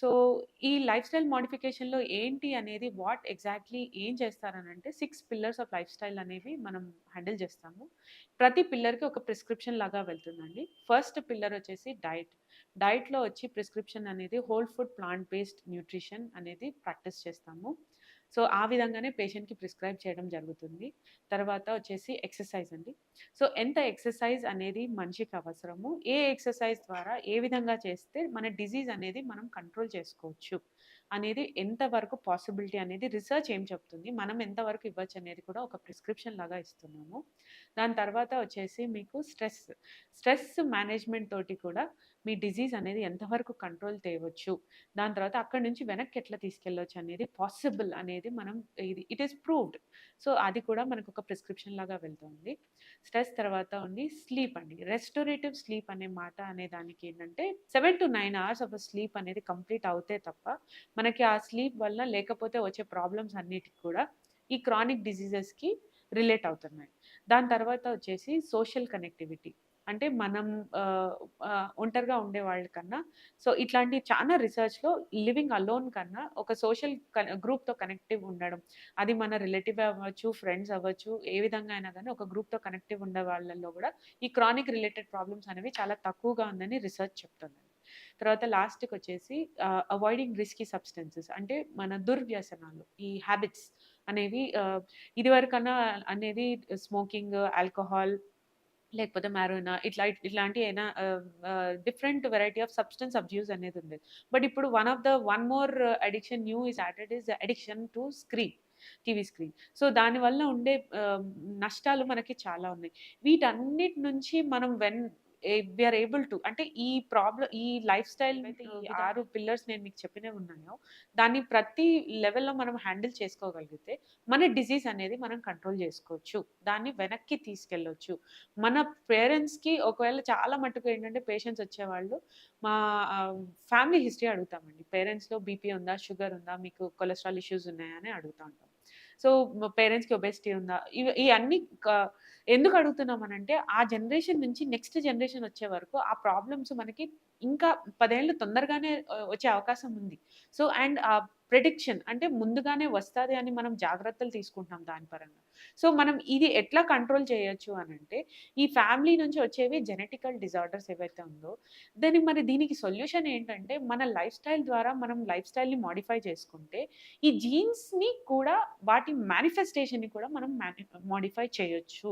So, ఈ life style మోడిఫికేషన్‌లో ఏంటి అనేది వాట్ ఎగ్జాక్ట్‌లీ ఏం చేస్తారనంటే 6 పిల్లర్స్ ఆఫ్ లైఫ్ స్టైల్ అనేవి మనం హ్యాండిల్ చేస్తాము. ప్రతి పిల్లర్‌కి ఒక ప్రిస్క్రిప్షన్ లాగా వెళ్తుందండి. ఫస్ట్ పిల్లర్ వచ్చేసి డైట్. డైట్‌లో వచ్చి ప్రిస్క్రిప్షన్ అనేది whole food plant based nutrition అనేది ప్రాక్టీస్ చేస్తాము. సో, ఆ విధంగానే పేషెంట్‌కి ప్రిస్క్రైబ్ చేయడం జరుగుతుంది. తర్వాత వచ్చేసి ఎక్సర్సైజ్ అండి. సో, ఎంత ఎక్సర్సైజ్ అనేది మనిషికి అవసరము, ఏ ఎక్సర్సైజ్ ద్వారా ఏ విధంగా చేస్తే మన డిసీజ్ అనేది మనం కంట్రోల్ చేసుకోవచ్చు అనేది ఎంతవరకు పాసిబిలిటీ అనేది రిసర్చ్ ఏం చెప్తుంది, మనం ఎంతవరకు ఇవ్వచ్చు అనేది కూడా ఒక ప్రిస్క్రిప్షన్ లాగా ఇస్తున్నాము. దాని తర్వాత వచ్చేసి మీకు స్ట్రెస్ మేనేజ్మెంట్ తోటి కూడా మీ డిసీజ్ అనేది ఎంతవరకు కంట్రోల్ తేవచ్చు, దాని తర్వాత అక్కడి నుంచి వెనక్కి ఎట్లా తీసుకెళ్ళొచ్చు అనేది పాసిబుల్ అనేది మనం ఇట్ ఈస్ ప్రూవ్డ్. సో, అది కూడా మనకు ఒక ప్రిస్క్రిప్షన్ లాగా వెళ్తుంది. స్ట్రెస్ తర్వాత ఉంది స్లీప్ అండి. రెస్టోరేటివ్ స్లీప్ అనే మాట అనే దానికి ఏంటంటే 7-9 అవర్స్ ఆఫ్ స్లీప్ అనేది కంప్లీట్ అవుతే తప్ప మనకి ఆ స్లీప్ వల్ల లేకపోతే వచ్చే ప్రాబ్లమ్స్ అన్నిటికి కూడా ఈ క్రానిక్ డిసీజెస్‌కి రిలేట్ అవుతున్నాయి. దాని తర్వాత వచ్చేసి సోషల్ కనెక్టివిటీ. అంటే మనం ఒంటరిగా ఉండేవాళ్ళ కన్నా సో, ఇట్లాంటి చాలా రిసర్చ్‌లో లివింగ్ అలోన్ కన్నా ఒక సోషల్ గ్రూప్‌తో కనెక్టివ్ ఉండడం. అది మన రిలేటివ్ అవ్వచ్చు, ఫ్రెండ్స్ అవ్వచ్చు, ఏ విధంగా అయినా గానీ ఒక గ్రూప్‌తో కనెక్టివ్ ఉండే వాళ్ళలో గూడా ఈ క్రానిక్ రిలేటెడ్ ప్రాబ్లమ్స్ అనేవి చాలా తక్కువగా ఉందని రిసర్చ్ చెప్తుందండి. తర్వాత లాస్ట్‌కొచ్చేసి అవాయిడింగ్ రిస్కీ సబ్స్టెన్సెస్ అంటే మన దుర్వ్యసనాలు, ఈ హ్యాబిట్స్ అనేవి ఇదివరకన్నా అనేది స్మోకింగ్, ఆల్కహాల్ లేకపోతే మారిజునా ఇట్లాంటి ఏనా different variety of substance abuse అనేది ఉంది. బట్ ఇప్పుడు one more addiction new is added is addiction to screen. TV screen. So, దానివల్ల ఉండే నష్టాలు మనకి చాలా ఉన్నాయి. వీటన్నిటి నుంచి మనం వి ఆర్ ఏబుల్ టు అంటే ఈ లైఫ్ స్టైల్ అయితే ఈ 6 పిల్లర్స్ నేను మీకు చెప్పినవి ఉన్నాయో, దాన్ని ప్రతి లెవెల్‌లో మనం హ్యాండిల్ చేసుకోగలిగితే, మన డిసీజ్ అనేది మనం కంట్రోల్ చేసుకోవచ్చు. దాన్ని వెనక్కి తీసుకెళ్ళొచ్చు. మన పేరెంట్స్‌కి ఒకవేళ చాలా మట్టుకు ఏంటంటే పేషెంట్స్ వచ్చేవాళ్ళు మా ఫ్యామిలీ హిస్టరీ అడుగుతామండి. పేరెంట్స్‌లో బీపీ ఉందా? షుగర్ ఉందా? మీకు కొలెస్ట్రాల్ ఇష్యూస్ ఉన్నాయా? అని అడుగుతా ఉంటాం. సో, పేరెంట్స్‌కి ఒబెసిటీ ఉందా? ఇయన్నీ ఎందుకు అడుగుతున్నామనంటే, ఆ జనరేషన్ నుంచి నెక్స్ట్ జనరేషన్ వచ్చే వరకు ఆ ప్రాబ్లమ్స్ మనకి ఇంకా 10 ఏళ్ళు తొందరగానే వచ్చే అవకాశం ఉంది. సో, అండ్ ప్రిడిక్షన్ అంటే ముందుగానే వస్తాది అని మనం జాగ్రత్తలు తీసుకుంటున్నాం దాని పరంగా. సో, మనం ఇది ఎట్లా కంట్రోల్ చేయొచ్చు అనంటే, ఈ ఫ్యామిలీ నుంచి వచ్చేవి జెనెటికల్ డిజార్డర్స్ ఏవైతే ఉందో, దీనికి సొల్యూషన్ ఏంటంటే, మన లైఫ్ స్టైల్ ద్వారా మనం లైఫ్ స్టైల్‌ని మోడిఫై చేసుకుంటే, ఈ జీన్స్‌ని కూడా వాటి మేనిఫెస్టేషన్‌ని కూడా మనం మోడిఫై చేయొచ్చు.